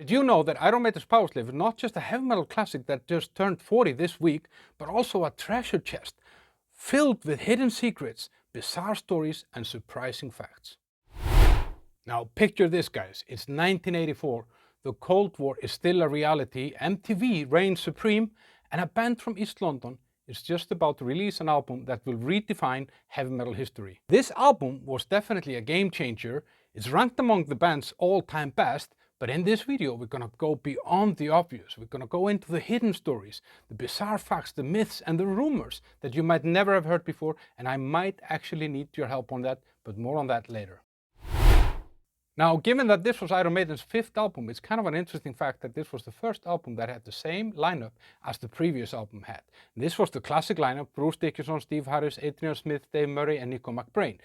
Did you know that Iron Maiden's Powerslave is not just a heavy metal classic that just turned 40 this week, but also a treasure chest filled with hidden secrets, bizarre stories, and surprising facts? Now picture this, guys. It's 1984. The Cold War is still a reality, MTV reigns supreme, and a band from East London is just about to release an album that will redefine heavy metal history. This album was definitely a game changer. It's ranked among the band's all-time best, but in this video we're gonna go beyond the obvious. We're gonna go into the hidden stories, the bizarre facts, the myths, and the rumors that you might never have heard before, and I might actually need your help on that, but more on that later. Now, given that this was Iron Maiden's 5th album, it's kind of an interesting fact that this was the first album that had the same lineup as the previous album had. This was the classic lineup: Bruce Dickinson, Steve Harris, Adrian Smith, Dave Murray, and Nico McBrain.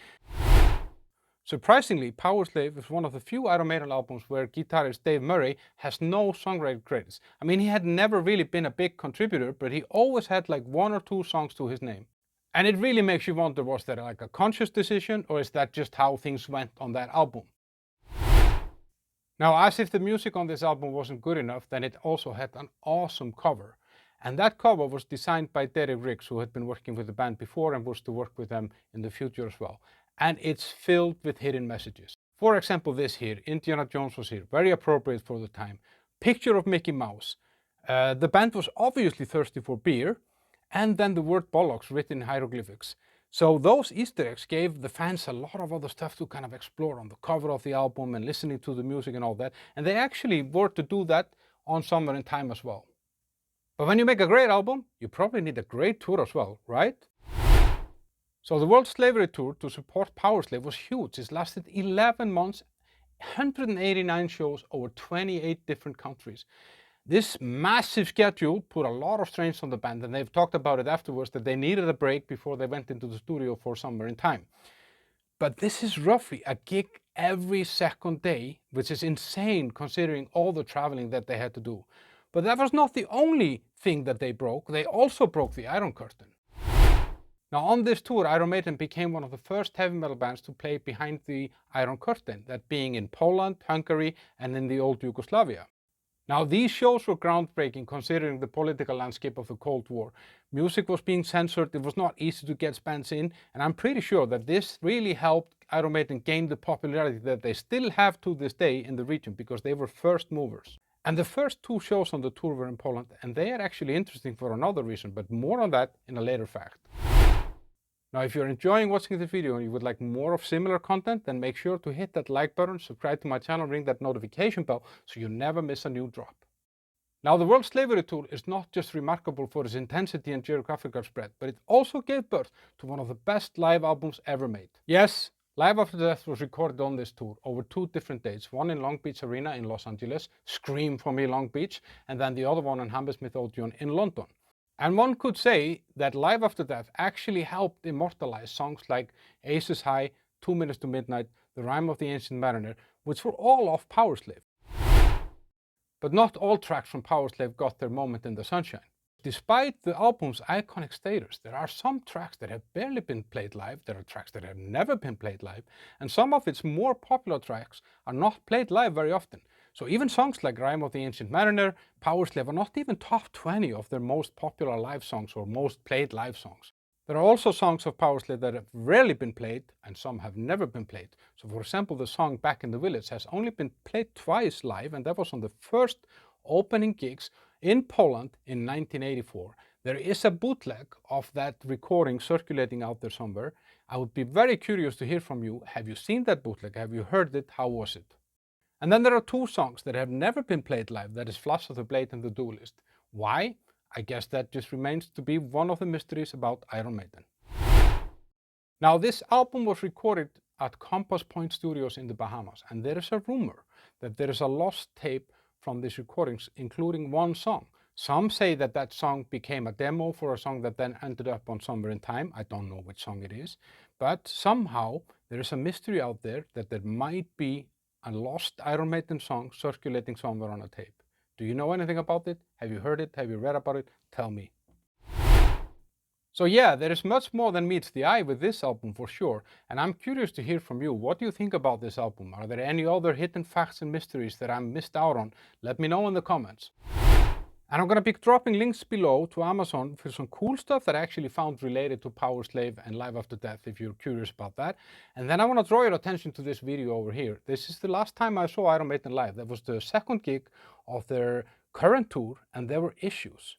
Surprisingly, Powerslave is one of the few Iron Maiden albums where guitarist Dave Murray has no songwriting credits. I mean, he had never really been a big contributor, but he always had like 1 or 2 songs to his name. And it really makes you wonder, was that like a conscious decision, or is that just how things went on that album? Now, as if the music on this album wasn't good enough, then it also had an awesome cover. And that cover was designed by Derek Riggs, who had been working with the band before and was to work with them in the future as well. And it's filled with hidden messages. For example, this here, Indiana Jones was here, very appropriate for the time. Picture of Mickey Mouse. The band was obviously thirsty for beer, and then the word bollocks written in hieroglyphics. So those Easter eggs gave the fans a lot of other stuff to kind of explore on the cover of the album and listening to the music and all that. And they actually were to do that on Somewhere in Time as well. But when you make a great album, you probably need a great tour as well, right? So the World Slavery Tour to support Powerslave was huge. It lasted 11 months, 189 shows over 28 different countries. This massive schedule put a lot of strains on the band, and they've talked about it afterwards that they needed a break before they went into the studio for Somewhere in Time. But this is roughly a gig every second day, which is insane considering all the traveling that they had to do. But that was not the only thing that they broke. They also broke the Iron Curtain. Now on this tour, Iron Maiden became one of the first heavy metal bands to play behind the Iron Curtain, that being in Poland, Hungary, and in the old Yugoslavia. Now these shows were groundbreaking considering the political landscape of the Cold War. Music was being censored, it was not easy to get bands in, and I'm pretty sure that this really helped Iron Maiden gain the popularity that they still have to this day in the region, because they were first movers. And the first 2 shows on the tour were in Poland, and they are actually interesting for another reason, but more on that in a later fact. Now, if you're enjoying watching this video and you would like more of similar content, then make sure to hit that like button, subscribe to my channel, ring that notification bell so you never miss a new drop. Now, the World Slavery Tour is not just remarkable for its intensity and geographical spread, but it also gave birth to one of the best live albums ever made. Yes, Live After Death was recorded on this tour over 2 different dates, one in Long Beach Arena in Los Angeles, Scream for Me Long Beach, and then the other one in Hammersmith Odeon in London. And one could say that Live After Death actually helped immortalize songs like Aces High, 2 Minutes to Midnight, The Rime of the Ancient Mariner, which were all off Powerslave. But not all tracks from Powerslave got their moment in the sunshine. Despite the album's iconic status, there are some tracks that have barely been played live, there are tracks that have never been played live, and some of its more popular tracks are not played live very often. So even songs like Rime of the Ancient Mariner, Powerslave are not even top 20 of their most popular live songs or most played live songs. There are also songs of Powerslave that have rarely been played, and some have never been played. So for example, the song Back in the Village has only been played twice live, and that was on the first opening gigs in Poland in 1984. There is a bootleg of that recording circulating out there somewhere. I would be very curious to hear from you. Have you seen that bootleg? Have you heard it? How was it? And then there are 2 songs that have never been played live, that is Flash of the Blade and The Duelist. Why? I guess that just remains to be one of the mysteries about Iron Maiden. Now this album was recorded at Compass Point Studios in the Bahamas, and there is a rumor that there is a lost tape from these recordings, including one song. Some say that that song became a demo for a song that then ended up on Somewhere in Time. I don't know which song it is, but somehow there is a mystery out there that there might be a lost Iron Maiden song circulating somewhere on a tape. Do you know anything about it? Have you heard it? Have you read about it? Tell me. So yeah, there is much more than meets the eye with this album for sure, and I'm curious to hear from you. What do you think about this album? Are there any other hidden facts and mysteries that I'm missed out on? Let me know in the comments. And I'm going to be dropping links below to Amazon for some cool stuff that I actually found related to Powerslave and Live After Death if you're curious about that. And then I want to draw your attention to this video over here. This is the last time I saw Iron Maiden live. That was the second gig of their current tour and there were issues.